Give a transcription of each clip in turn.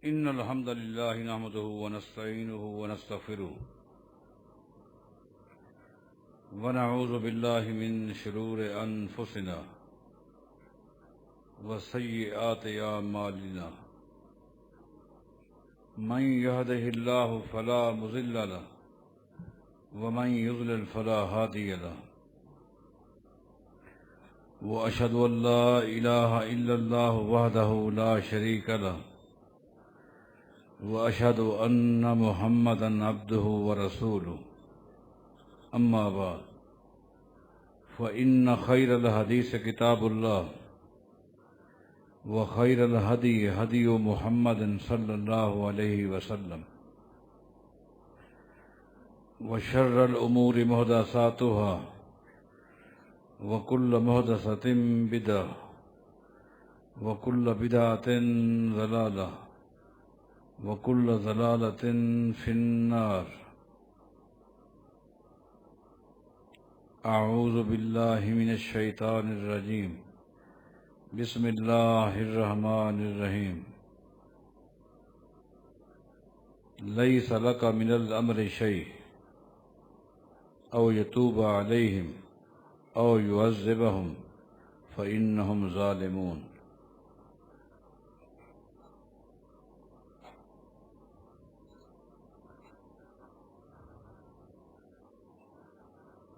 إن الحمد لله نحمده ونستعينه ونستغفره ونعوذ بالله من شرور أنفسنا وسيئات أعمالنا من يهده الله فلا مضل له ومن يضلل فلا هادي له وأشهد أن لا إله إلا الله وحده لا شريك له وأشهد أن محمدًا عبده ورسوله أما بعد فإن خير الحديث كتاب الله وخير الهدي هدي محمد صلى الله عليه وسلم وشر الأمور محدثاتها وكل محدثة بدعة وكل بدعة ضلالة وكل ضلالة في النار أعوذ بالله من الشيطان الرجيم بسم الله الرحمن الرحيم ليس لك من الأمر شيء أو يتوب عليهم أو يعذبهم فإنهم ظالمون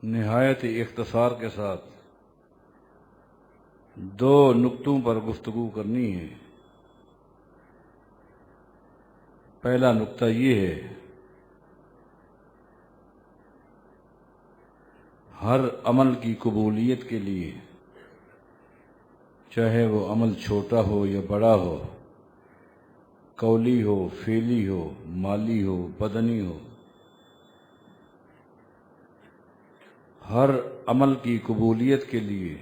نہایت اختصار کے ساتھ دو نقطوں پر گفتگو کرنی ہے۔ پہلا نقطہ یہ ہے، ہر عمل کی قبولیت کے لیے، چاہے وہ عمل چھوٹا ہو یا بڑا ہو، قولی ہو، فعلی ہو، مالی ہو، بدنی ہو، ہر عمل کی قبولیت کے لیے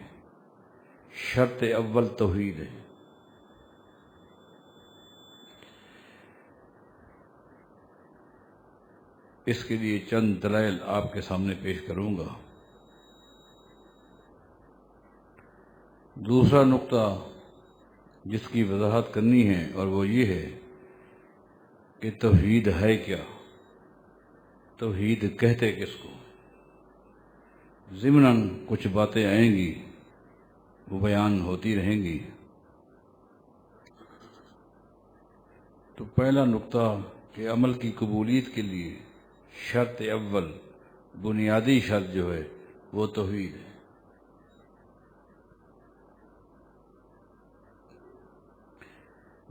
شرط اول توحید ہے۔ اس کے لیے چند دلائل آپ کے سامنے پیش کروں گا۔ دوسرا نقطہ جس کی وضاحت کرنی ہے اور وہ یہ ہے کہ توحید ہے کیا، توحید کہتے کس کو۔ ضمناً کچھ باتیں آئیں گی، وہ بیان ہوتی رہیں گی۔ تو پہلا نقطہ کہ عمل کی قبولیت کے لیے شرط اول، بنیادی شرط جو ہے وہ توحید ہے۔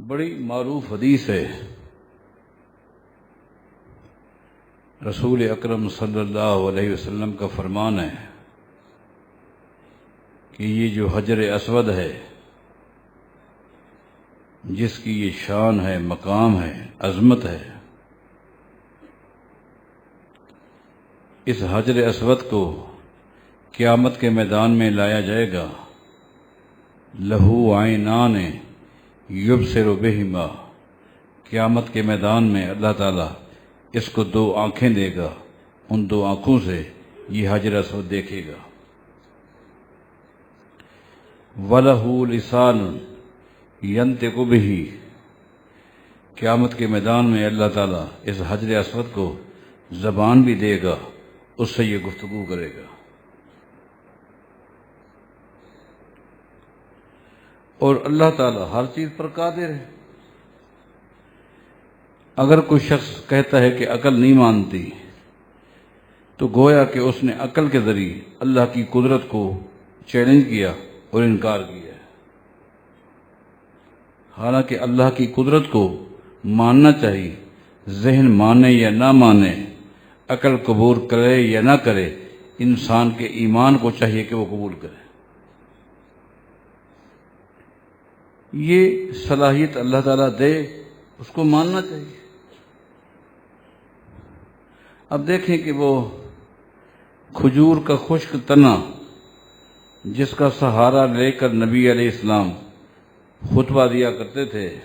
بڑی معروف حدیث ہے، رسول اکرم صلی اللہ علیہ وسلم کا فرمان ہے کہ یہ جو حجر اسود ہے، جس کی یہ شان ہے، مقام ہے، عظمت ہے، اس حجر اسود کو قیامت کے میدان میں لایا جائے گا۔ لہو عینان یبصر بہما، قیامت کے میدان میں اللہ تعالیٰ اس کو دو آنکھیں دے گا، ان دو آنکھوں سے یہ حجر اسود دیکھے گا۔ وَلَهُ لِسَانٌ يَنطِقُ بِهِ، قیامت کے میدان میں اللہ تعالیٰ اس حجر اسود کو زبان بھی دے گا، اس سے یہ گفتگو کرے گا۔ اور اللہ تعالیٰ ہر چیز پر قادر ہے۔ اگر کوئی شخص کہتا ہے کہ عقل نہیں مانتی، تو گویا کہ اس نے عقل کے ذریعے اللہ کی قدرت کو چیلنج کیا اور انکار کیا ہے۔ حالانکہ اللہ کی قدرت کو ماننا چاہیے، ذہن مانے یا نہ مانے، عقل قبول کرے یا نہ کرے، انسان کے ایمان کو چاہیے کہ وہ قبول کرے۔ یہ صلاحیت اللہ تعالیٰ دے، اس کو ماننا چاہیے۔ اب دیکھیں کہ وہ کھجور کا خشک تنا جس کا سہارا لے کر نبی علیہ السلام خطبہ دیا کرتے تھے،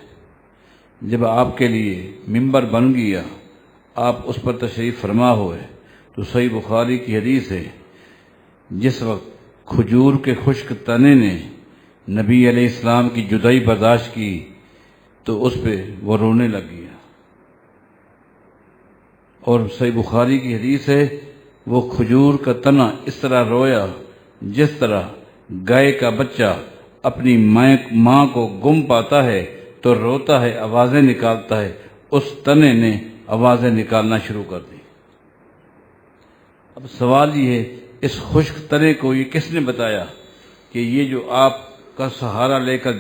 جب آپ کے لیے ممبر بن گیا، آپ اس پر تشریف فرما ہوئے، تو صحیح بخاری کی حدیث ہے، جس وقت کھجور کے خشک تنے نے نبی علیہ السلام کی جدائی برداشت کی تو اس پہ وہ رونے لگ گیا۔ اور صحیح بخاری کی حدیث ہے، وہ کھجور کا تنا اس طرح رویا جس طرح گائے کا بچہ اپنی ماں کو گم پاتا ہے تو روتا ہے، آوازیں نکالتا ہے، اس تنے نے آوازیں نکالنا شروع کر دی۔ اب سوال یہ ہے، اس خشک تنے کو یہ کس نے بتایا کہ یہ جو آپ کا سہارا لے کر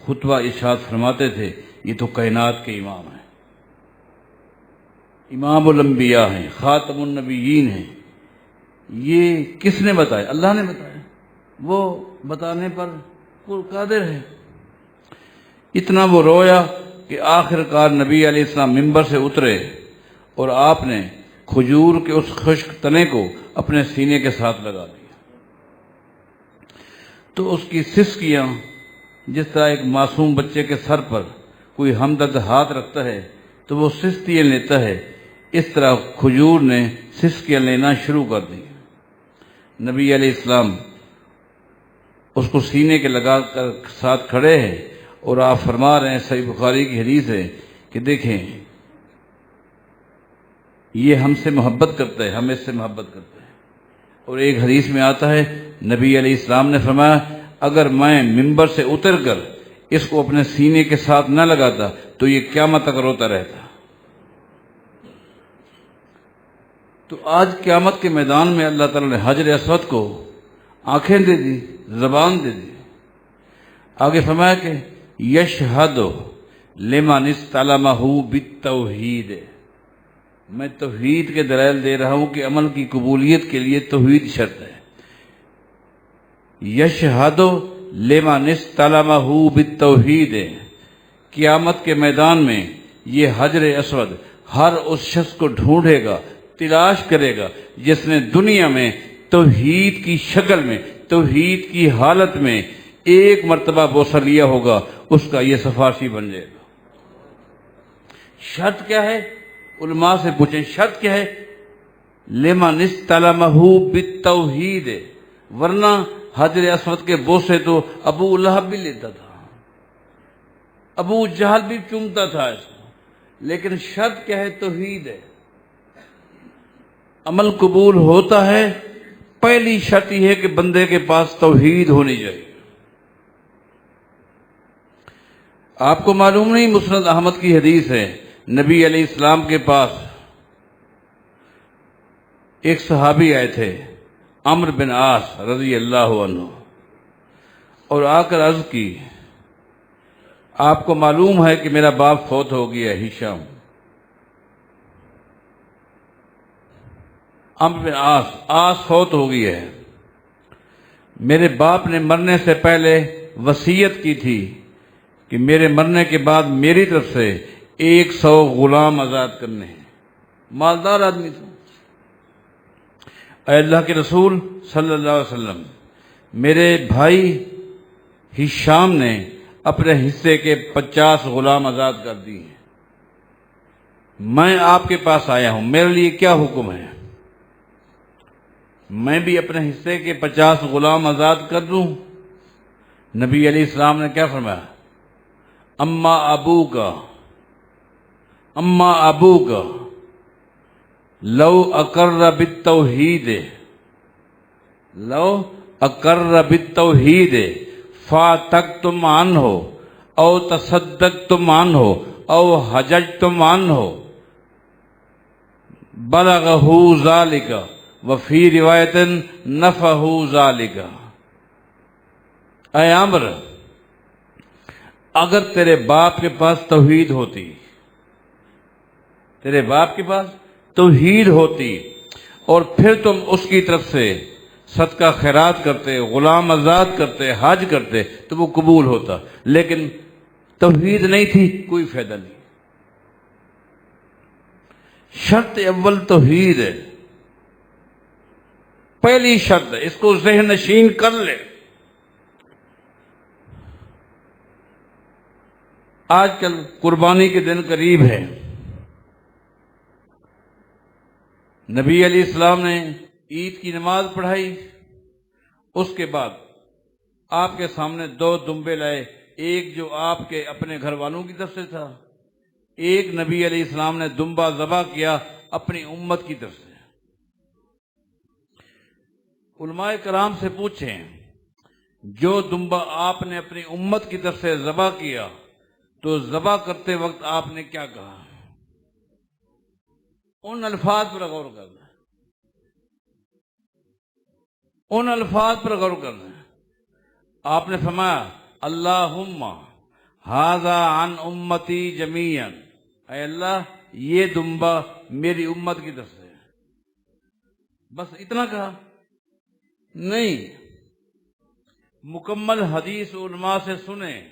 خطبہ ارشاد فرماتے تھے، یہ تو کائنات کے امام ہیں، امام الانبیاء ہیں، خاتم النبیین ہیں۔ یہ کس نے بتایا؟ اللہ نے بتایا، وہ بتانے پر قادر ہے۔ اتنا وہ رویا کہ آخر کار نبی علیہ السلام ممبر سے اترے اور آپ نے کھجور کے اس خشک تنے کو اپنے سینے کے ساتھ لگا دیا۔ تو اس کی سسکیاں جس طرح ایک معصوم بچے کے سر پر کوئی ہمدرد ہاتھ رکھتا ہے تو وہ سسکیاں لیتا ہے، اس طرح کھجور نے سسکیاں لینا شروع کر دی۔ نبی علیہ السلام اس کو سینے کے لگا کر ساتھ کھڑے ہیں اور آپ فرما رہے ہیں، صحیح بخاری کی حدیث ہے کہ دیکھیں یہ ہم سے محبت کرتا ہے، ہم اس سے محبت کرتے ہیں۔ اور ایک حدیث میں آتا ہے نبی علیہ السلام نے فرمایا، اگر میں ممبر سے اتر کر اس کو اپنے سینے کے ساتھ نہ لگاتا تو یہ قیامت تک روتا رہتا۔ تو آج قیامت کے میدان میں اللہ تعالیٰ نے حجر اسود کو آنکھیں دے دی، زبان دے دی۔ آگے فرمایا کہ یشہد لمن استلمہ بالتوحید، میں توحید کے دلائل دے رہا ہوں کہ عمل کی قبولیت کے لیے توحید شرط ہے۔ یشہد لمن استلمہ بالتوحید، قیامت کے میدان میں یہ حجر اسود ہر اس شخص کو ڈھونڈے گا، تلاش کرے گا جس نے دنیا میں توحید کی شکل میں، توحید کی حالت میں ایک مرتبہ بوسہ لیا ہوگا، اس کا یہ سفارشی بن جائے گا۔ شرط کیا ہے؟ علماء سے پوچھیں شرط کیا ہے؟ لمن استلمہ بالتوحید، ورنہ حجر اسود کے بوسے تو ابو لہب بھی لیتا تھا، ابو جہل بھی چومتا تھا اس کو، لیکن شرط کیا ہے؟ توحید ہے۔ عمل قبول ہوتا ہے، پہلی شرط یہ ہے کہ بندے کے پاس توحید ہونی چاہیے۔ آپ کو معلوم نہیں، مسند احمد کی حدیث ہے، نبی علیہ السلام کے پاس ایک صحابی آئے تھے، عمرو بن عاص رضی اللہ عنہ، اور آ کر عرض کی، آپ کو معلوم ہے کہ میرا باپ فوت ہو گیا ہے، ہشام، عمرو بن عاص فوت ہو گئی ہے، میرے باپ نے مرنے سے پہلے وصیت کی تھی کہ میرے مرنے کے بعد میری طرف سے 100 غلام آزاد کرنے ہیں، مالدار آدمی تھا۔ اے اللہ کے رسول صلی اللہ علیہ وسلم، میرے بھائی ہشام نے اپنے حصے کے 50 غلام آزاد کر دیے ہیں، میں آپ کے پاس آیا ہوں، میرے لیے کیا حکم ہے؟ میں بھی اپنے حصے کے 50 غلام آزاد کر دوں؟ نبی علیہ السلام نے کیا فرمایا؟ اما ابو کا لو اقر بالتوحید فاتقتم عنہ او تصدقتم عنہ او حججتم عنہ بلغہ ذالک وفی روایت نفہ ذالک۔ اے عمر، اگر تیرے باپ کے پاس توحید ہوتی، تیرے باپ کے پاس توحید ہوتی اور پھر تم اس کی طرف سے صدقہ خیرات کرتے، غلام آزاد کرتے، حج کرتے تو وہ قبول ہوتا، لیکن توحید نہیں تھی، کوئی فائدہ نہیں۔ شرط اول توحید ہے، پہلی شرط ہے، اس کو ذہن نشین کر لے۔ آج کل قربانی کے دن قریب ہے، نبی علیہ السلام نے عید کی نماز پڑھائی، اس کے بعد آپ کے سامنے 2 دمبے لائے ایک جو آپ کے اپنے گھر والوں کی طرف سے تھا، ایک نبی علیہ السلام نے دمبا ذبح کیا اپنی امت کی طرف سے۔ علماء کرام سے پوچھیں، جو دمبا آپ نے اپنی امت کی طرف سے ذبح کیا تو ذبح کرتے وقت آپ نے کیا کہا؟ ان الفاظ پر غور کرنا، ان الفاظ پر غور کرنا۔ آپ نے فرمایا اللہم ھذا عن امتی جمیعا، اے اللہ یہ دمبا میری امت کی طرف سے۔ بس اتنا کہا؟ نہیں، مکمل حدیث علماء سے سنیں۔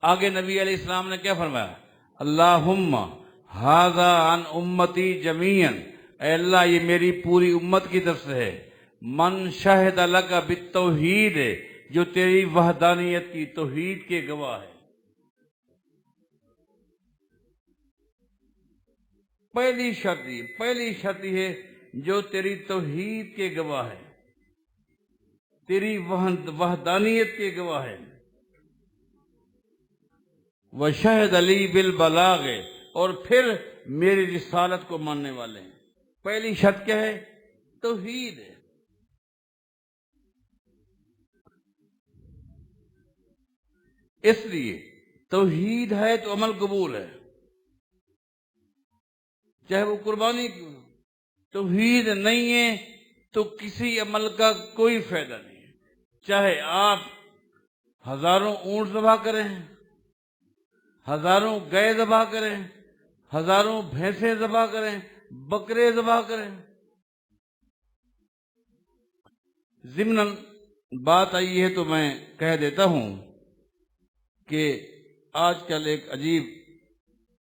آگے نبی علیہ السلام نے کیا فرمایا؟ اللہم ھذا عن امتی جمیعا، اے اللہ یہ میری پوری امت کی طرف سے ہے۔ من شہد لک بالتوحید، جو تیری وحدانیت کی، توحید کے گواہ ہے۔ پہلی شرط یہ ہے جو تیری توحید کے گواہ ہے، تیری وحدانیت کے گواہ ہے۔ وشہد علی بالبلاغ، اور پھر میری رسالت کو ماننے والے ہیں۔ پہلی شرط کیا ہے؟ توحید ہے۔ اس لیے توحید ہے تو عمل قبول ہے، چاہے وہ قربانی کیوں ہو۔ توحید نہیں ہے تو کسی عمل کا کوئی فائدہ نہیں ہے، چاہے آپ ہزاروں اونٹ ذبح کریں، ہزاروں گائے ذبح کریں، ہزاروں بھینسیں ذبح کریں، بکرے ذبح کریں۔ ضمناً بات آئی ہے تو میں کہہ دیتا ہوں کہ آج کل ایک عجیب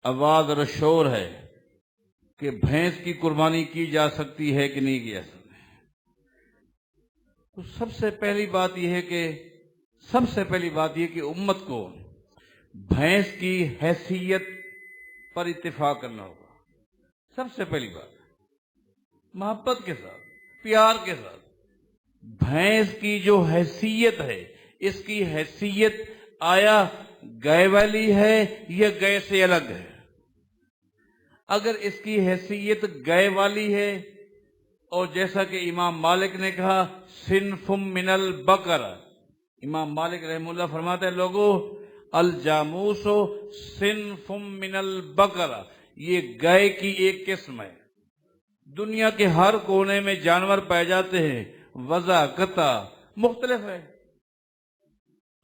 آواز اور شور ہے کہ بھینس کی قربانی کی جا سکتی ہے کہ نہیں کی جا سکتی۔ تو سب سے پہلی بات یہ ہے کہ امت کو بھینس کی حیثیت پر اتفاق کرنا ہوگا۔ سب سے پہلی بات، محبت کے ساتھ، پیار کے ساتھ، بھینس کی جو حیثیت ہے، اس کی حیثیت آیا گائے والی ہے یا گائے سے الگ ہے؟ اگر اس کی حیثیت گائے والی ہے، اور جیسا کہ امام مالک نے کہا صنف من البقر، امام مالک رحمہ اللہ فرماتے ہیں لوگوں الجاموس صنف من البقر، یہ گائے کی ایک قسم ہے۔ دنیا کے ہر کونے میں جانور پائے جاتے ہیں، وضع قطع مختلف ہے۔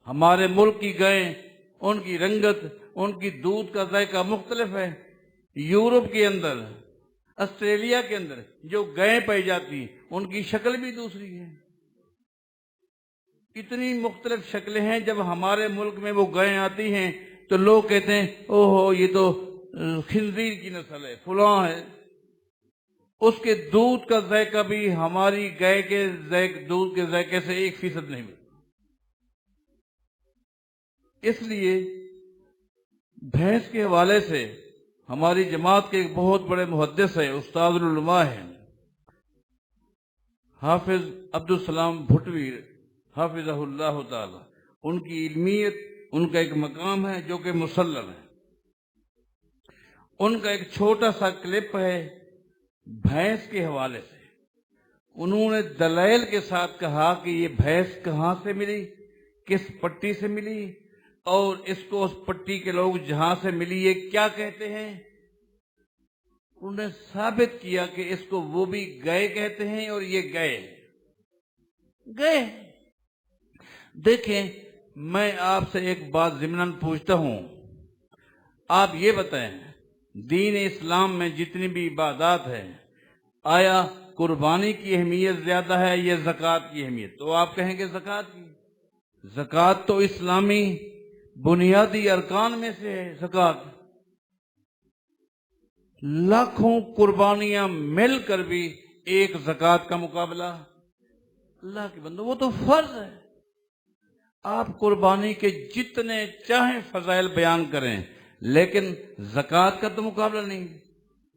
ہمارے ملک کی گائیں، ان کی رنگت، ان کی دودھ کا ذائقہ مختلف ہے۔ یورپ کے اندر، آسٹریلیا کے اندر جو گائیں پائی جاتی ہیں ان کی شکل بھی دوسری ہے۔ اتنی مختلف شکلیں ہیں، جب ہمارے ملک میں وہ گائیں آتی ہیں تو لوگ کہتے ہیں اوہو یہ تو خنزیر کی نسل ہے، فلاں ہے۔ اس کے دودھ کا ذائقہ بھی ہماری گائے کے دودھ کے ذائقے سے 1% نہیں ملتا۔ اس لیے بھینس کے حوالے سے ہماری جماعت کے ایک بہت بڑے محدث ہیں، استاد العلماء ہیں، حافظ عبدالسلام بھٹوی حافظہ اللہ تعالی۔ ان کی علمیت، ان کا ایک مقام ہے جو کہ مسلم ہے۔ ان کا ایک چھوٹا سا کلپ ہے بھینس کے حوالے سے۔ انہوں نے دلائل کے ساتھ کہا کہ یہ بھینس کہاں سے ملی، کس پٹی سے ملی، اور اس کو اس پٹی کے لوگ جہاں سے ملی یہ کیا کہتے ہیں۔ انہوں نے ثابت کیا کہ اس کو وہ بھی گائے کہتے ہیں اور یہ گائے۔ دیکھیں، میں آپ سے ایک بات ضمناً پوچھتا ہوں، آپ یہ بتائیں دین اسلام میں جتنی بھی عبادات ہیں، آیا قربانی کی اہمیت زیادہ ہے یا زکوٰۃ کی اہمیت؟ تو آپ کہیں گے زکوٰۃ کی۔ زکوٰۃ تو اسلامی بنیادی ارکان میں سے ہے۔ زکوٰۃ لاکھوں قربانیاں مل کر بھی ایک زکوٰۃ کا مقابلہ، اللہ کے بندو وہ تو فرض ہے۔ آپ قربانی کے جتنے چاہیں فضائل بیان کریں، لیکن زکوٰۃ کا تو مقابلہ نہیں۔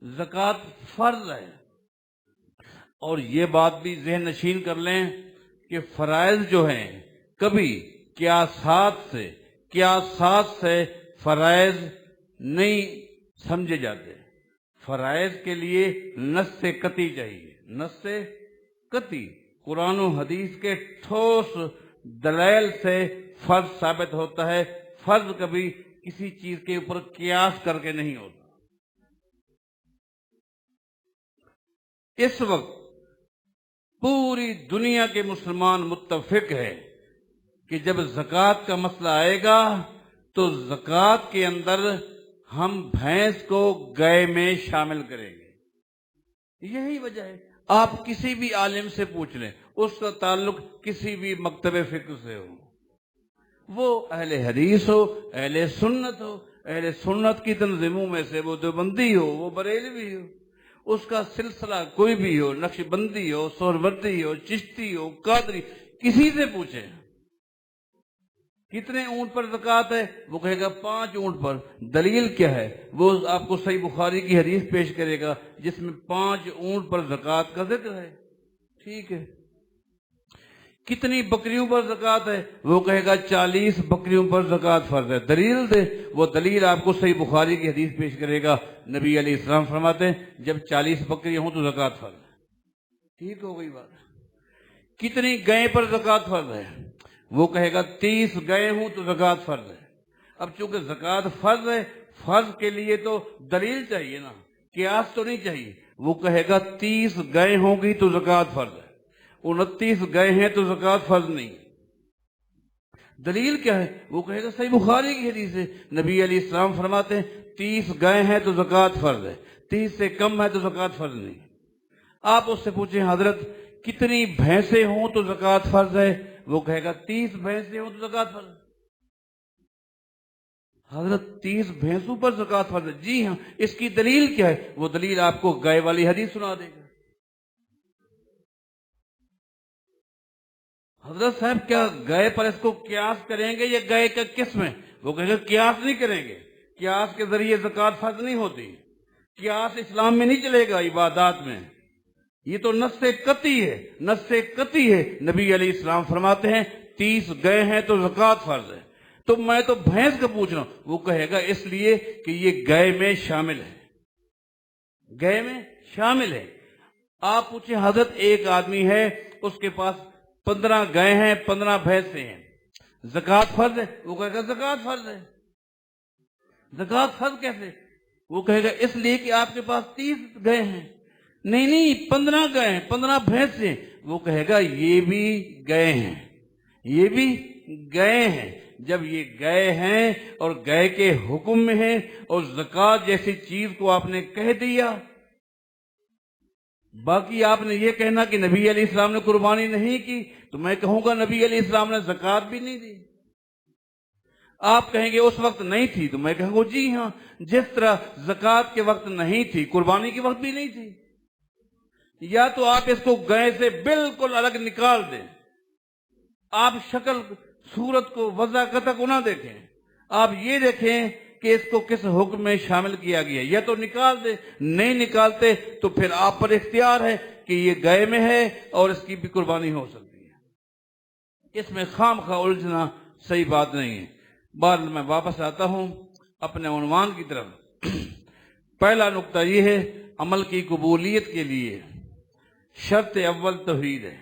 زکوٰۃ فرض ہے۔ اور یہ بات بھی ذہن نشین کر لیں کہ فرائض جو ہیں کبھی قیاسات سے فرائض نہیں سمجھے جاتے۔ فرائض کے لیے نص قطعی چاہیے، نص قطعی، قرآن و حدیث کے ٹھوس دلائل سے فرض ثابت ہوتا ہے۔ فرض کبھی کسی چیز کے اوپر قیاس کر کے نہیں ہوتا۔ اس وقت پوری دنیا کے مسلمان متفق ہے کہ جب زکوٰۃ کا مسئلہ آئے گا تو زکوٰۃ کے اندر ہم بھینس کو گائے میں شامل کریں گے۔ یہی وجہ ہے، آپ کسی بھی عالم سے پوچھ لیں، اس کا تعلق کسی بھی مکتب فقہ سے ہو، وہ اہل حدیث ہو، اہل سنت ہو، اہل سنت کی تنظیموں میں سے وہ دیوبندی ہو، وہ بریلوی ہو، اس کا سلسلہ کوئی بھی ہو، نقش بندی ہو، سہروردی ہو، چشتی ہو، قادری، کسی سے پوچھیں کتنے اونٹ پر زکوٰۃ ہے، وہ کہے گا 5 اونٹ پر۔ دلیل کیا ہے؟ وہ آپ کو صحیح بخاری کی حدیث پیش کرے گا جس میں 5 اونٹ پر زکوٰۃ کا ذکر ہے۔ ٹھیک ہے، کتنی بکریوں پر زکوٰۃ ہے؟ وہ کہے گا 40 بکریوں پر زکوٰۃ فرض ہے۔ دلیل دے، وہ دلیل آپ کو صحیح بخاری کی حدیث پیش کرے گا۔ نبی علیہ السلام فرماتے ہیں جب 40 بکریاں ہوں تو زکوٰۃ فرض ہے۔ ٹھیک ہو گئی بات۔ کتنی گائے پر زکوٰۃ فرض ہے؟ وہ کہے گا 30 گائے ہوں تو زکوٰۃ فرض ہے۔ اب چونکہ زکوٰۃ فرض ہے، فرض کے لیے تو دلیل چاہیے نا، قیاس تو نہیں چاہیے۔ وہ کہے گا 30 گائے ہوں گی تو زکوٰۃ فرض ہے، 29 گائے ہیں تو زکوٰۃ فرض نہیں۔ دلیل کیا ہے؟ وہ کہے گا صحیح بخاری کی حدیث ہے، نبی علیہ السلام فرماتے ہیں 30 گائے ہیں تو زکوٰۃ فرض ہے، 30 سے کم ہے تو زکوٰۃ فرض نہیں۔ آپ اس سے پوچھیں حضرت کتنی بھینسیں ہوں تو زکوٰۃ فرض ہے؟ وہ کہے گا 30 بھینسیں ہوں تو زکوٰۃ فرض ہے۔ حضرت 30 بھینسوں پر زکوٰۃ فرض ہے؟ جی ہاں۔ اس کی دلیل کیا ہے؟ وہ دلیل آپ کو گائے والی حدیث سنا دے گا۔ حضرت صاحب کیا گائے پر اس کو قیاس کریں گے یا گائے کا قسم ہے؟ وہ کہے گا قیاس نہیں کریں گے، قیاس کے ذریعے زکوٰۃ فرض نہیں ہوتی، قیاس اسلام میں نہیں چلے گا عبادات میں، یہ تو نص قطعی ہے، نص قطعی ہے۔ نبی علیہ السلام فرماتے ہیں 30 گائے ہیں تو زکوٰۃ فرض ہے۔ تو میں تو بھینس کا پوچھ رہا ہوں، وہ کہے گا اس لیے کہ یہ گائے میں شامل ہے، گائے میں شامل ہے۔ آپ پوچھیں حضرت ایک آدمی ہے اس کے پاس 15 گائے ہیں، 15 بھینسیں ہیں، زکوٰۃ فرض ہے؟ وہ کہے گا زکوٰۃ فرض ہے۔ زکوٰۃ فرض کیسے؟ وہ کہے گا اس لیے کہ آپ کے پاس 30 گائے ہیں۔ نہیں 15 گائے ہیں، 15 بھینسیں۔ وہ کہے گا یہ بھی گائے ہیں، یہ بھی گائے ہیں۔ جب یہ گائے ہیں اور گائے کے حکم میں ہیں اور زکوٰۃ جیسی چیز کو آپ نے کہہ دیا، باقی آپ نے یہ کہنا کہ نبی علیہ السلام نے قربانی نہیں کی، تو میں کہوں گا نبی علیہ السلام نے زکوٰۃ بھی نہیں دی۔ آپ کہیں گے اس وقت نہیں تھی، تو میں کہوں گا جی ہاں، جس طرح زکوٰۃ کے وقت نہیں تھی قربانی کے وقت بھی نہیں تھی۔ یا تو آپ اس کو گائے سے بالکل الگ نکال دیں، آپ شکل صورت کو وضاحت کو نہ دیکھیں، آپ یہ دیکھیں کہ اس کو کس حکم میں شامل کیا گیا، یا تو نکال دیں، نہیں نکالتے تو پھر آپ پر اختیار ہے کہ یہ گائے میں ہے اور اس کی بھی قربانی ہو سکتی ہے۔ اس میں خام خواہ الجھنا صحیح بات نہیں ہے۔ بعد میں واپس آتا ہوں اپنے عنوان کی طرف۔ پہلا نقطہ یہ ہے عمل کی قبولیت کے لیے شرط اول توحید ہے۔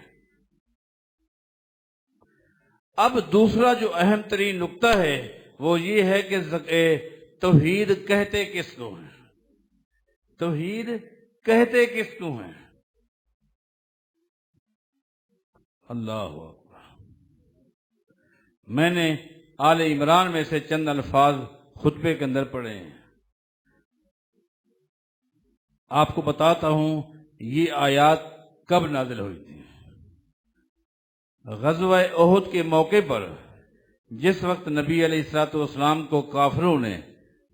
اب دوسرا جو اہم ترین نقطہ ہے وہ یہ ہے کہ توحید کہتے کس کو ہیں؟ توحید کہتے کس کو ہیں؟ اللہ اکبر۔ میں نے آل عمران میں سے چند الفاظ خطبے کے اندر پڑھے ہیں، آپ کو بتاتا ہوں یہ آیات کب نازل ہوئی تھی۔ غزوہ احد کے موقع پر جس وقت نبی علیہ الصلوۃ والسلام کو کافروں نے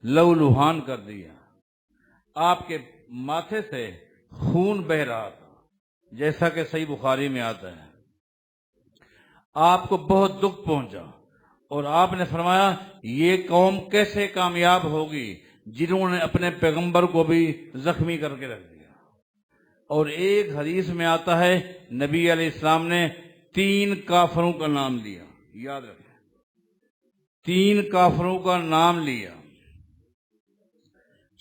لہو لہان کر دیا، آپ کے ماتھے سے خون بہہ رہا تھا، جیسا کہ صحیح بخاری میں آتا ہے۔ آپ کو بہت دکھ پہنچا اور آپ نے فرمایا یہ قوم کیسے کامیاب ہوگی جنہوں نے اپنے پیغمبر کو بھی زخمی کر کے رکھ دیا۔ اور ایک حدیث میں آتا ہے نبی علیہ السلام نے 3 کافروں کا نام لیا، یاد رکھیں 3 کافروں کا نام لیا،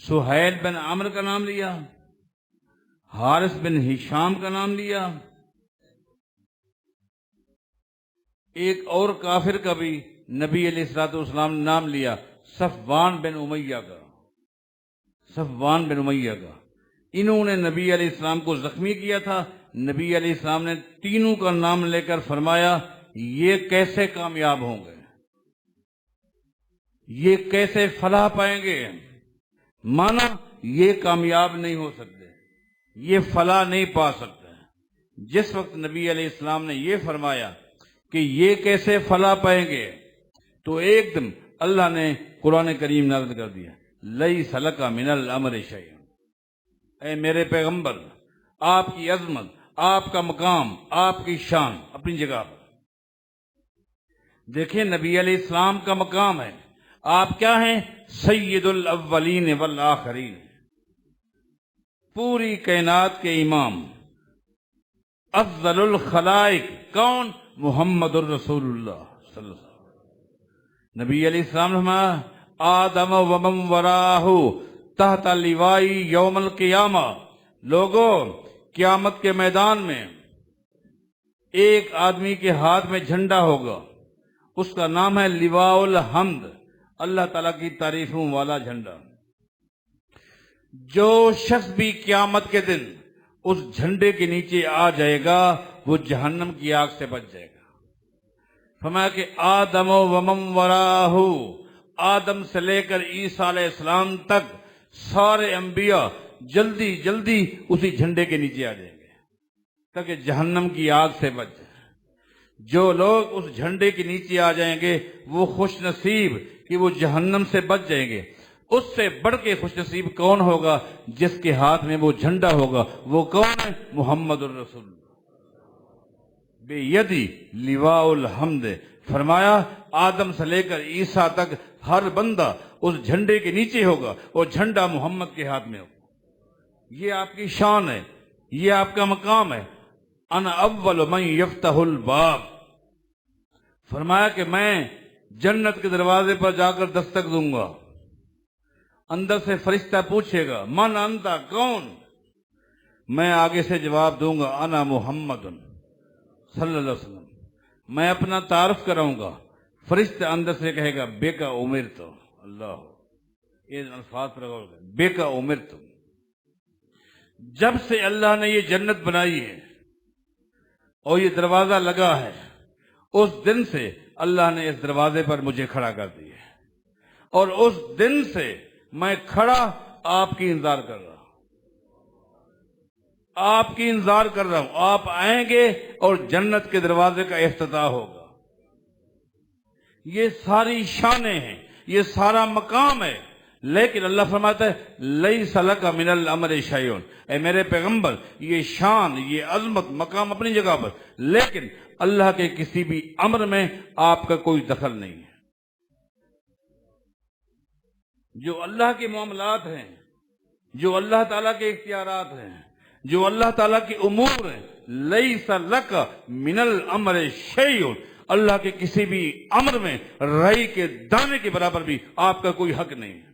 سہیل بن عمر کا نام لیا، حارث بن ہشام کا نام لیا، ایک اور کافر کا بھی نبی علیہ الصلوۃ والسلام نے نام لیا، صفوان بن امیہ کا، صفوان بن امیہ کا۔ انہوں نے نبی علیہ السلام کو زخمی کیا تھا۔ نبی علیہ السلام نے تینوں کا نام لے کر فرمایا یہ کیسے کامیاب ہوں گے، یہ کیسے فلاح پائیں گے، مانا یہ کامیاب نہیں ہو سکتے، یہ فلاح نہیں پا سکتے۔ جس وقت نبی علیہ السلام نے یہ فرمایا کہ یہ کیسے فلاح پائیں گے، تو ایک دم اللہ نے قرآن کریم نازل کر دیا، لیس لک من الامر شیء۔ اے میرے پیغمبر، آپ کی عظمت، آپ کا مقام، آپ کی شان اپنی جگہ پر۔ دیکھیں نبی علیہ السلام کا مقام ہے، آپ کیا ہیں؟ سید الاولین والآخرین، پوری کائنات کے امام، افضل الخلائق، کون؟ محمد الرسول اللہ صلی اللہ علیہ وسلم۔ نبی علیہ السلام نے فرمایا آدم ومن وراہ تحت لوائی یوم القیامہ، لوگوں قیامت کے میدان میں ایک آدمی کے ہاتھ میں جھنڈا ہوگا، اس کا نام ہے لواء الحمد، اللہ تعالیٰ کی تعریفوں والا جھنڈا۔ جو شخص بھی قیامت کے دن اس جھنڈے کے نیچے آ جائے گا وہ جہنم کی آگ سے بچ جائے گا۔ فرمایا کہ آدم و من وراہ، آدم سے لے کر عیسیٰ علیہ السلام تک سارے انبیاء جلدی جلدی اسی جھنڈے کے نیچے آ جائیں گے تاکہ جہنم کی آگ سے بچ جائے۔ جو لوگ اس جھنڈے کے نیچے آ جائیں گے وہ خوش نصیب کہ وہ جہنم سے بچ جائیں گے۔ اس سے بڑھ کے خوش نصیب کون ہوگا؟ جس کے ہاتھ میں وہ جھنڈا ہوگا۔ وہ کون ہے؟ محمد الرسول بے یدی لواء الحمد۔ فرمایا آدم سے لے کر عیسیٰ تک ہر بندہ اس جھنڈے کے نیچے ہوگا اور جھنڈا محمد کے ہاتھ میں ہوگا۔ یہ آپ کی شان ہے، یہ آپ کا مقام ہے۔ انا اول من یفتح الباب، فرمایا کہ میں جنت کے دروازے پر جا کر دستک دوں گا، اندر سے فرشتہ پوچھے گا من انت، کون؟ میں آگے سے جواب دوں گا انا محمد صلی اللہ علیہ وسلم، میں اپنا تعارف کراؤں گا۔ فرشتہ اندر سے کہے گا بے کا امرت، اللہ، یہ الفاظ پر غور کریں، بے کا امرت۔ جب سے اللہ نے یہ جنت بنائی ہے اور یہ دروازہ لگا ہے، اس دن سے اللہ نے اس دروازے پر مجھے کھڑا کر دیا ہے، اور اس دن سے میں کھڑا آپ کی انتظار کر رہا ہوں، آپ کی انتظار کر رہا ہوں۔ آپ آئیں گے اور جنت کے دروازے کا افتتاح ہوگا۔ یہ ساری شانیں ہیں، یہ سارا مقام ہے، لیکن اللہ فرماتا ہے لیس لک من الامر شیء، اے میرے پیغمبر یہ شان، یہ عظمت، مقام اپنی جگہ پر، لیکن اللہ کے کسی بھی امر میں آپ کا کوئی دخل نہیں ہے۔ جو اللہ کے معاملات ہیں، جو اللہ تعالیٰ کے اختیارات ہیں، جو اللہ تعالیٰ کے امور ہیں، لیس لک من الامر شیء، اللہ کے کسی بھی امر میں رائی کے دانے کے برابر بھی آپ کا کوئی حق نہیں ہے۔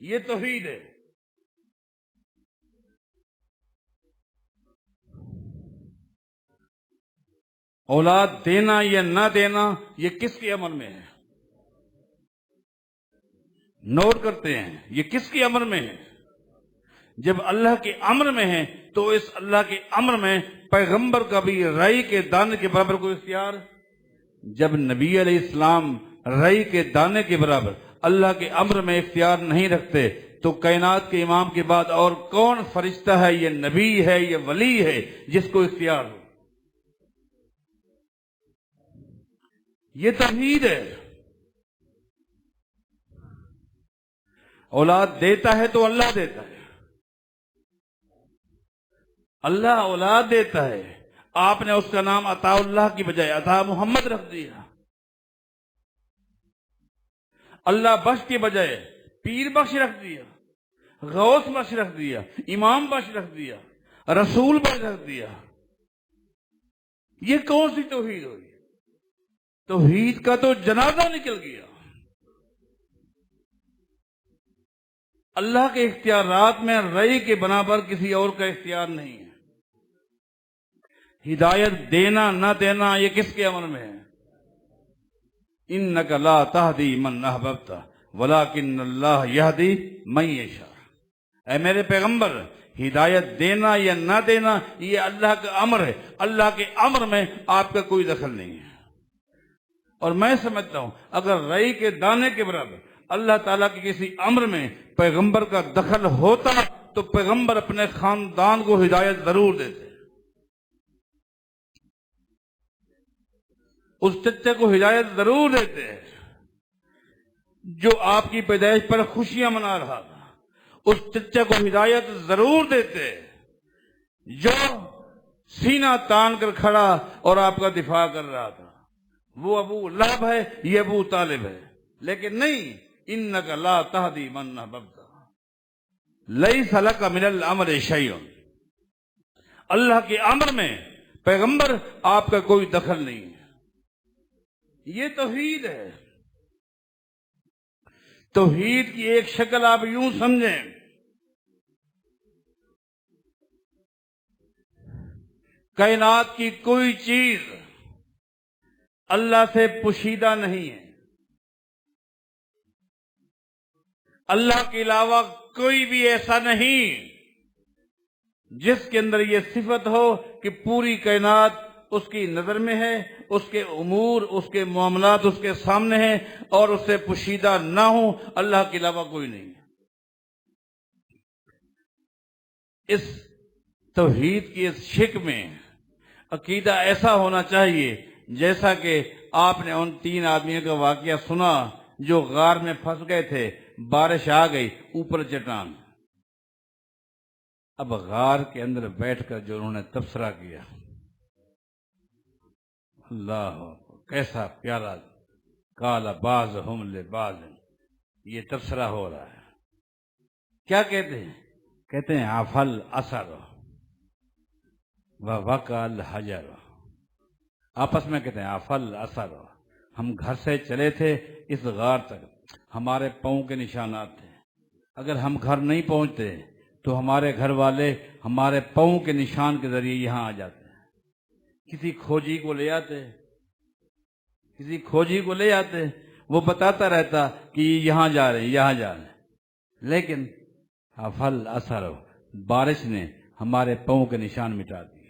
یہ توحید ہے۔ اولاد دینا یا نہ دینا یہ کس کے امر میں ہے؟ نوٹ کرتے ہیں، یہ کس کے امر میں ہے؟ جب اللہ کے امر میں ہے تو اس اللہ کے امر میں پیغمبر کا بھی رائی کے دانے کے برابر کوئی اختیار۔ جب نبی علیہ السلام رائی کے دانے کے برابر اللہ کے امر میں اختیار نہیں رکھتے تو کائنات کے امام کے بعد اور کون فرشتہ ہے، یہ نبی ہے، یہ ولی ہے جس کو اختیار ہو؟ یہ توحید ہے۔ اولاد دیتا ہے تو اللہ دیتا ہے، اللہ اولاد دیتا ہے۔ آپ نے اس کا نام عطا اللہ کی بجائے عطا محمد رکھ دیا۔ اللہ بخش کی بجائے پیر بخش رکھ دیا، غوث بخش رکھ دیا، امام بخش رکھ دیا، رسول بخش رکھ دیا۔ یہ کون سی توحید ہوئی؟ توحید کا تو جنازہ نکل گیا. اللہ کے اختیارات میں رأی کے بنا پر کسی اور کا اختیار نہیں ہے. ہدایت دینا نہ دینا یہ کس کے امر میں ہے؟ انک لا تہدی من احببت ولکن اللہ یہدی من یشاء. اے میرے پیغمبر، ہدایت دینا یا نہ دینا یہ اللہ کا امر ہے. اللہ کے امر میں آپ کا کوئی دخل نہیں ہے. اور میں سمجھتا ہوں اگر رئی کے دانے کے برابر اللہ تعالیٰ کے کسی امر میں پیغمبر کا دخل ہوتا تو پیغمبر اپنے خاندان کو ہدایت ضرور دیتے. اس چچے کو ہدایت ضرور دیتے جو آپ کی پیدائش پر خوشیاں منا رہا تھا. اس چچے کو ہدایت ضرور دیتے جو سینہ تان کر کھڑا اور آپ کا دفاع کر رہا تھا. وہ ابو لہب ہے، یہ ابو طالب ہے. لیکن نہیں، انک لا تہدی من احببت لیس لک من الامر شیء. اللہ کے امر میں پیغمبر آپ کا کوئی دخل نہیں ہے. یہ توحید ہے. توحید کی ایک شکل آپ یوں سمجھیں، کائنات کی کوئی چیز اللہ سے پوشیدہ نہیں ہے. اللہ کے علاوہ کوئی بھی ایسا نہیں جس کے اندر یہ صفت ہو کہ پوری کائنات اس کی نظر میں ہے، اس کے امور، اس کے معاملات اس کے سامنے ہیں اور اس سے پوشیدہ نہ ہوں. اللہ کے علاوہ کوئی نہیں ہے. اس توحید کی اس شک میں عقیدہ ایسا ہونا چاہیے جیسا کہ آپ نے ان 3 آدمیوں کا واقعہ سنا جو غار میں پھنس گئے تھے. بارش آ گئی، اوپر چٹان. اب غار کے اندر بیٹھ کر جو انہوں نے تبصرہ کیا، اللہ کیسا پیارا، قال بعضهم لبعض، یہ تبصرہ ہو رہا ہے. کیا کہتے ہیں؟ کہتے ہیں عفل اثر ووقع الحجر. آپس میں کہتے ہیں عفل اثر. ہم گھر سے چلے تھے اس غار تک، ہمارے پاؤں کے نشانات تھے. اگر ہم گھر نہیں پہنچتے تو ہمارے گھر والے ہمارے پاؤں کے نشان کے ذریعے یہاں آ جاتے. کسی کھوجی کو لے آتے، کسی کھوجی کو لے آتے، وہ بتاتا رہتا کہ یہاں جا رہے ہیں، یہاں جا رہے ہیں. لیکن افل اثر، بارش نے ہمارے پاؤں کے نشان مٹا دیے.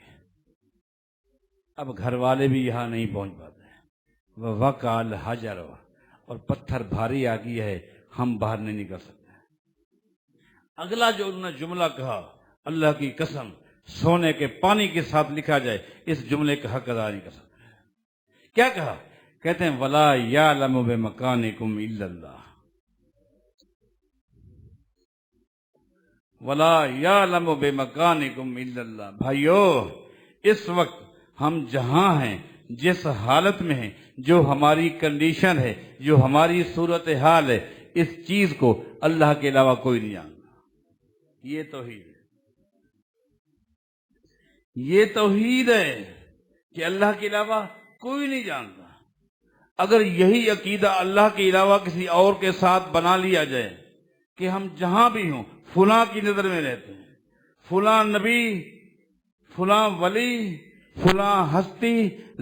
اب گھر والے بھی یہاں نہیں پہنچ پاتے. ووقع الحجر، اور پتھر بھاری آ گئی ہے، ہم باہر نہیں نکل سکتے. اگلا جو انہوں نے جملہ کہا، اللہ کی قسم سونے کے پانی کے ساتھ لکھا جائے اس جملے کا حق ادا نہیں کر سکتے. کیا کہا؟ کہتے ہیں وَلَا يَعْلَمُ بِمَكَانِكُمْ إِلَّا اللَّهُ. وَلَا يَعْلَمُ بِمَكَانِكُمْ إِلَّا اللَّهُ. بھائیو، اس وقت ہم جہاں ہیں، جس حالت میں ہیں، جو ہماری کنڈیشن ہے، جو ہماری صورتحال ہے، اس چیز کو اللہ کے علاوہ کوئی نہیں جانتا. یہ توحید ہے. یہ توحید ہے کہ اللہ کے علاوہ کوئی نہیں جانتا. اگر یہی عقیدہ اللہ کے علاوہ کسی اور کے ساتھ بنا لیا جائے کہ ہم جہاں بھی ہوں فلاں کی نظر میں رہتے ہیں، فلاں نبی، فلاں ولی، فلاں ہستی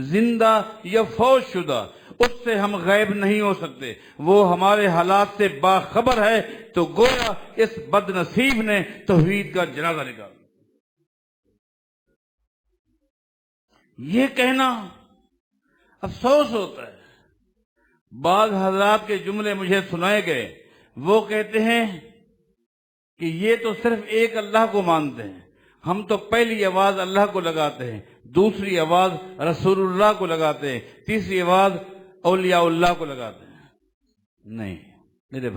زندہ یا فوت شدہ، اس سے ہم غائب نہیں ہو سکتے، وہ ہمارے حالات سے باخبر ہے، تو گویا اس بد نصیب نے توحید کا جنازہ نکالا. یہ کہنا افسوس ہوتا ہے. بعض حضرات کے جملے مجھے سنائے گئے، وہ کہتے ہیں کہ یہ تو صرف ایک اللہ کو مانتے ہیں، ہم تو پہلی آواز اللہ کو لگاتے ہیں، دوسری آواز رسول اللہ کو لگاتے ہیں، تیسری آواز اولیاء اللہ کو لگاتے ہیں. نہیں میرے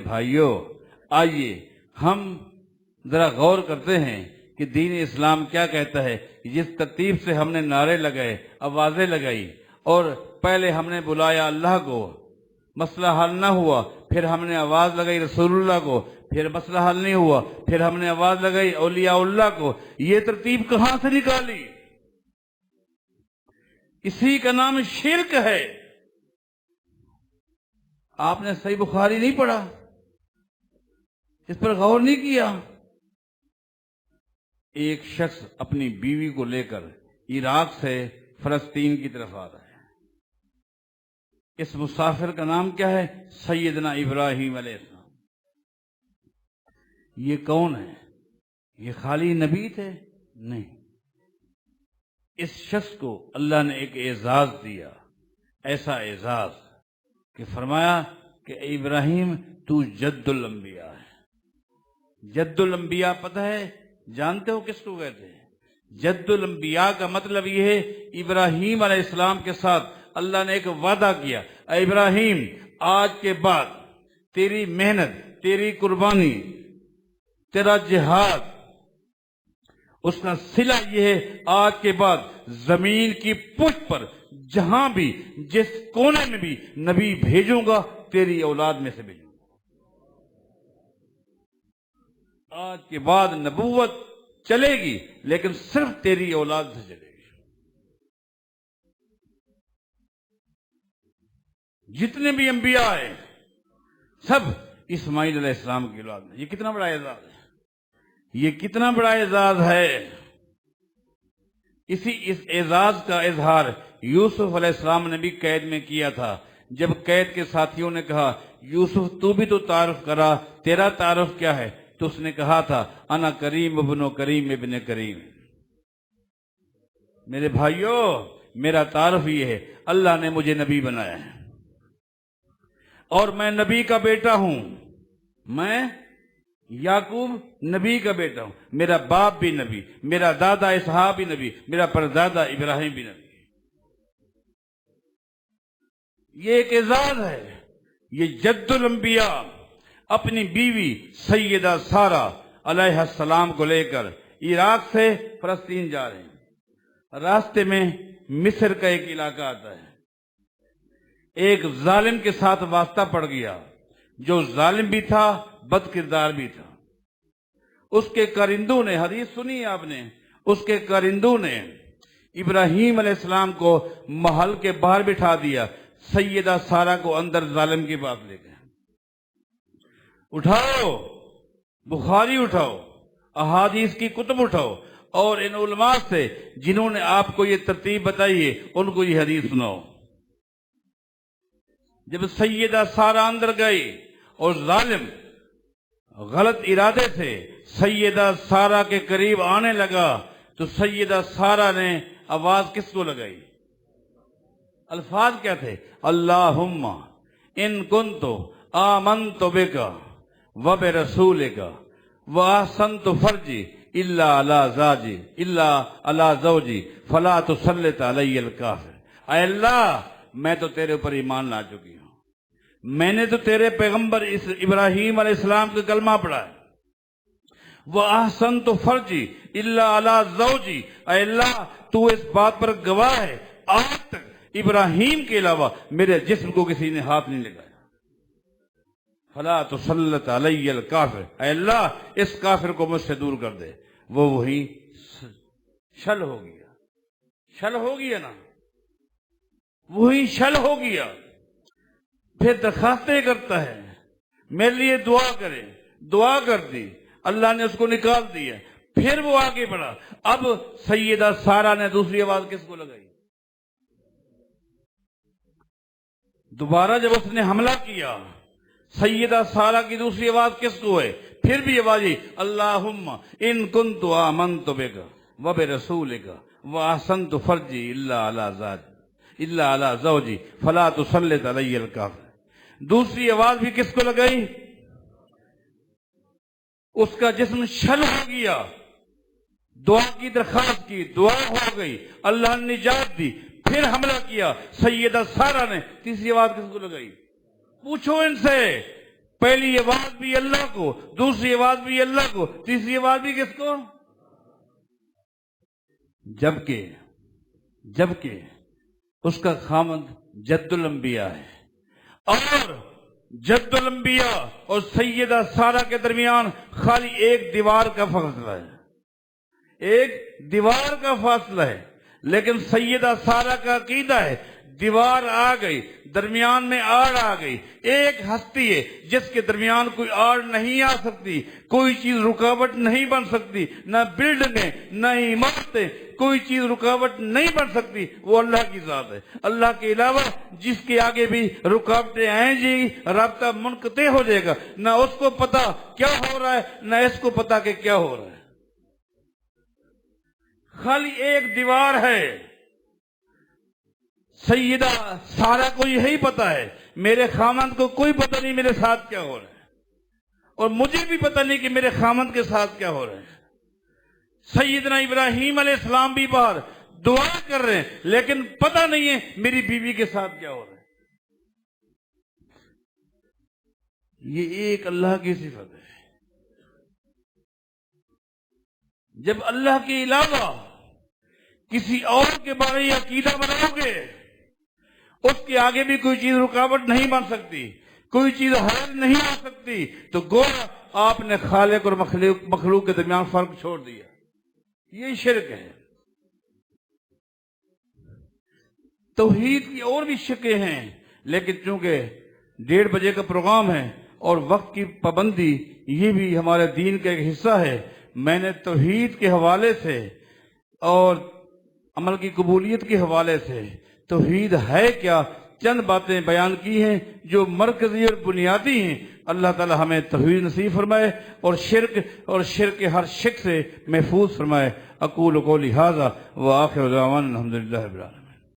بھائیوں، آئیے ہم ذرا غور کرتے ہیں کہ دین اسلام کیا کہتا ہے. جس ترتیب سے ہم نے نعرے لگائے، آوازیں لگائی، اور پہلے ہم نے بلایا اللہ کو، مسئلہ حل نہ ہوا، پھر ہم نے آواز لگائی رسول اللہ کو، پھر مسئلہ حل نہیں ہوا، پھر ہم نے آواز لگائی اولیاء اللہ کو. یہ ترتیب کہاں سے نکالی؟ اسی کا نام شرک ہے۔ آپ نے صحیح بخاری نہیں پڑھا، اس پر غور نہیں کیا۔ ایک شخص اپنی بیوی کو لے کر عراق سے فلسطین کی طرف آ رہا ہے۔ اس مسافر کا نام کیا ہے؟ سیدنا ابراہیم علیہ السلام۔ یہ کون ہے؟ یہ خالی نبی تھے؟ نہیں، اس شخص کو اللہ نے ایک اعزاز دیا، ایسا اعزاز کہ فرمایا کہ اے ابراہیم تو جد الانبیاء ہے۔ جد الانبیاء پتہ ہے؟ جانتے ہو کس کو کہتے ہیں؟ جد الانبیاء کا مطلب یہ ہے ابراہیم علیہ السلام کے ساتھ اللہ نے ایک وعدہ کیا، اے ابراہیم آج کے بعد تیری محنت، تیری قربانی، تیرا جہاد، اس کا صلہ یہ ہے آج کے بعد زمین کی پشت پر جہاں بھی جس کونے میں بھی نبی بھیجوں گا تیری اولاد میں سے بھیجوں گا۔ آج کے بعد نبوت چلے گی لیکن صرف تیری اولاد سے چلے گی۔ جتنے بھی انبیاء آئے سب اسماعیل علیہ السلام کی اولاد میں۔ یہ کتنا بڑا اعزاز ہے، یہ کتنا بڑا اعزاز ہے۔ اس اعزاز کا اظہار یوسف علیہ السلام نے بھی قید میں کیا تھا۔ جب قید کے ساتھیوں نے کہا یوسف تو بھی تو تعارف کرا، تیرا تعارف کیا ہے؟ تو اس نے کہا تھا انا کریم ابن کریم ابن کریم۔ میرے بھائیوں، میرا تعارف یہ ہے اللہ نے مجھے نبی بنایا ہے اور میں نبی کا بیٹا ہوں۔ میں یعقوب نبی کا بیٹا ہوں، میرا باپ بھی نبی، میرا دادا اسحاق بھی نبی، میرا پردادا ابراہیم بھی نبی۔ یہ ایک اعزاز ہے۔ یہ جد الانبیاء اپنی بیوی سیدہ سارہ علیہ السلام کو لے کر عراق سے فلسطین جا رہے ہیں۔ راستے میں مصر کا ایک علاقہ آتا ہے۔ ایک ظالم کے ساتھ واسطہ پڑ گیا، جو ظالم بھی تھا بد کردار بھی تھا۔ اس کے کارندوں نے، حدیث سنی ہے آپ نے، اس کے کارندوں نے ابراہیم علیہ السلام کو محل کے باہر بٹھا دیا، سیدہ سارہ کو اندر ظالم کے پاس لے گئے۔ اٹھاؤ بخاری، اٹھاؤ احادیث کی کتب، اٹھاؤ اور ان علماء سے جنہوں نے آپ کو یہ ترتیب بتائی ہے ان کو یہ حدیث سناؤ۔ جب سیدہ سارہ اندر گئی اور ظالم غلط ارادے سے سیدہ سارہ کے قریب آنے لگا تو سیدہ سارہ نے آواز کس کو لگائی؟ الفاظ کیا تھے؟ اللہم ان کنت آمنت بک وبرسولک واحسنت فرجی الا علی زوجی فلا تسلط علی الکافر۔ اے اللہ، میں تو تیرے اوپر ایمان لا چکی ہوں، میں نے تو تیرے پیغمبر ابراہیم علیہ السلام کا کلمہ پڑھا ہے۔ وَأَحْسَنْتُ فَرْجِي إِلَّا عَلَىٰ زَوْجِي، اے اللہ تو اس بات پر گواہ ہے آج تک ابراہیم کے علاوہ میرے جسم کو کسی نے ہاتھ نہیں لگایا۔ فَلَا تُسَلِّطْ عَلَيَّ الْكَافِرَ، اے اللہ اس کافر کو مجھ سے دور کر دے۔ وہ وہی شل ہو گیا، شل ہو گیا نا، وہی شل ہو گیا۔ پھر درخواستیں کرتا ہے میرے لیے دعا کرے، دعا کر دی، اللہ نے اس کو نکال دیا۔ پھر وہ آگے بڑھا۔ اب سیدہ سارہ نے دوسری آواز کس کو لگائی؟ دوبارہ جب اس نے حملہ کیا، سیدہ سارہ کی دوسری آواز کس کو ہے؟ پھر بھی آواز ہی اللہم ان کنت آمنت بک وبرسولک واحسنت فرجی الا علی زوجی فلا تسلط علی الکافر۔ دوسری آواز بھی کس کو لگائی؟ اس کا جسم شل ہو گیا، دعا کی درخواست کی، دعا ہو گئی، اللہ نے نجات دی۔ پھر حملہ کیا سیدہ سارہ نے، تیسری آواز کس کو لگائی؟ پوچھو ان سے، پہلی آواز بھی اللہ کو، دوسری آواز بھی اللہ کو، تیسری آواز بھی کس کو؟ جبکہ اس کا خامد جد الانبیاء ہے، اور جد الانبیاء اور سیدہ سارہ کے درمیان خالی ایک دیوار کا فاصلہ ہے، ایک دیوار کا فاصلہ ہے، لیکن سیدہ سارہ کا عقیدہ ہے دیوار آ گئی، درمیان میں آڑ آ گئی، ایک ہستی ہے جس کے درمیان کوئی آڑ نہیں آ سکتی، کوئی چیز رکاوٹ نہیں بن سکتی، نہ بلڈنگیں نہ عمارتیں، کوئی چیز رکاوٹ نہیں بن سکتی، وہ اللہ کی ذات ہے۔ اللہ کے علاوہ جس کے آگے بھی رکاوٹیں آئیں گی رابطہ منقطع ہو جائے گا، نہ اس کو پتا کیا ہو رہا ہے نہ اس کو پتا کہ کیا ہو رہا ہے۔ خالی ایک دیوار ہے۔ سیدہ سارہ کو یہی پتا ہے، میرے خامند کو کوئی پتہ نہیں میرے ساتھ کیا ہو رہا ہے، اور مجھے بھی پتہ نہیں کہ میرے خامند کے ساتھ کیا ہو رہا ہے۔ سیدنا ابراہیم علیہ السلام بھی باہر دعا کر رہے ہیں، لیکن پتہ نہیں ہے میری بیوی کے ساتھ کیا ہو رہا ہے۔ یہ ایک اللہ کی صفت ہے۔ جب اللہ کے علاوہ کسی اور کے بارے میں عقیدہ بناؤ گے، اس کے آگے بھی کوئی چیز رکاوٹ نہیں بن سکتی، کوئی چیز حل نہیں ہو سکتی، تو گویا آپ نے خالق اور مخلوق کے درمیان فرق چھوڑ دیا۔ یہ شرک ہے۔ توحید کی اور بھی شکیں ہیں، لیکن چونکہ 1:30 بجے کا پروگرام ہے اور وقت کی پابندی یہ بھی ہمارے دین کا ایک حصہ ہے، میں نے توحید کے حوالے سے اور عمل کی قبولیت کے حوالے سے توحید ہے کیا چند باتیں بیان کی ہیں جو مرکزی اور بنیادی ہیں۔ اللہ تعالی ہمیں توحید نصیب فرمائے اور شرک کے ہر شک سے محفوظ فرمائے۔ اقول قولی ھذا وآخر دعوانا الحمدللہ رب العالمین۔